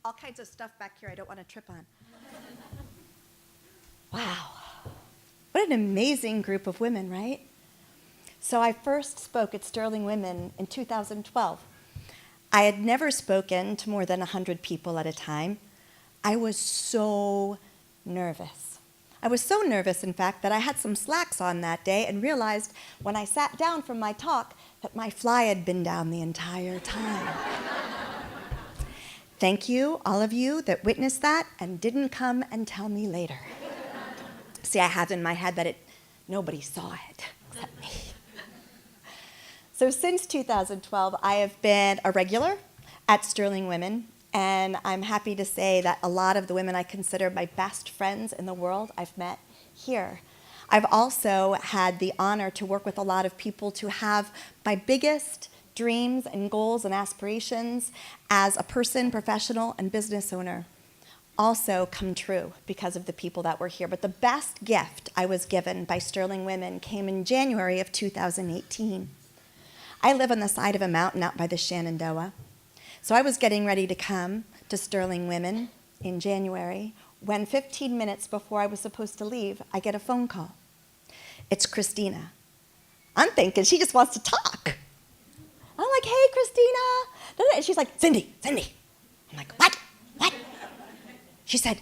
all kinds of stuff back here I don't want to trip on. Wow. What an amazing group of women, right? So I first spoke at Sterling Women in 2012. I had never spoken to more than 100 people at a time. I was so nervous. I was so nervous, in fact, that I had some slacks on that day and realized when I sat down from my talk that my fly had been down the entire time. Thank you, all of you that witnessed that and didn't come and tell me later. See, I had in my head that nobody saw it except me. So since 2012, I have been a regular at Sterling Women, and I'm happy to say that a lot of the women I consider my best friends in the world I've met here. I've also had the honor to work with a lot of people to have my biggest dreams and goals and aspirations as a person, professional, and business owner also come true because of the people that were here. But the best gift I was given by Sterling Women came in January of 2018. I live on the side of a mountain out by the Shenandoah. So I was getting ready to come to Sterling Women in January when 15 minutes before I was supposed to leave, I get a phone call. It's Christina. I'm thinking she just wants to talk. I'm like, hey, Christina. And she's like, Cindy. I'm like, what? She said,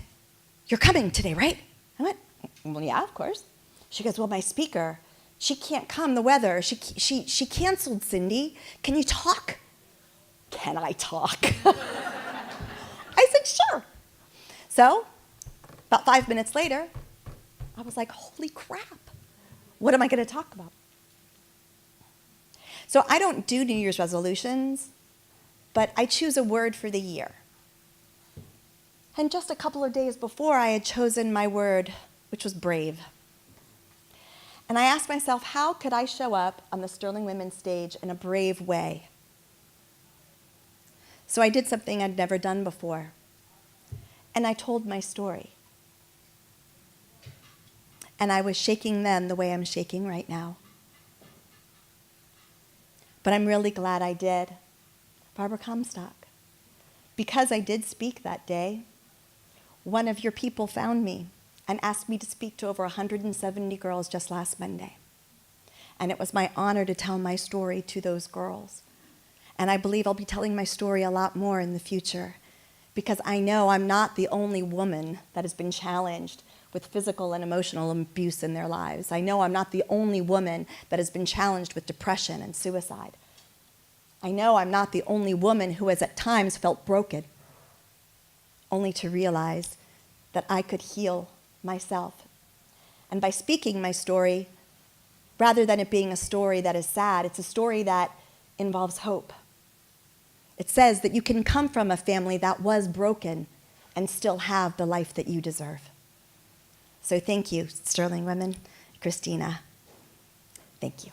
you're coming today, right? I went, well, yeah, of course. She goes, well, my speaker, she can't come, the weather. She canceled, Cindy. Can you talk? Can I talk? I said, sure. So about 5 minutes later, I was like, holy crap. What am I going to talk about? So I don't do New Year's resolutions, but I choose a word for the year. And just a couple of days before, I had chosen my word, which was brave. And I asked myself, how could I show up on the Sterling Women stage in a brave way? So I did something I'd never done before. And I told my story. And I was shaking then the way I'm shaking right now. But I'm really glad I did. Barbara Comstock. Because I did speak that day, one of your people found me and asked me to speak to over 170 girls just last Monday. And it was my honor to tell my story to those girls. And I believe I'll be telling my story a lot more in the future because I know I'm not the only woman that has been challenged with physical and emotional abuse in their lives. I know I'm not the only woman that has been challenged with depression and suicide. I know I'm not the only woman who has at times felt broken, only to realize that I could heal myself. And by speaking my story, rather than it being a story that is sad, it's a story that involves hope. It says that you can come from a family that was broken and still have the life that you deserve. So thank you, Sterling Women, Christina. Thank you.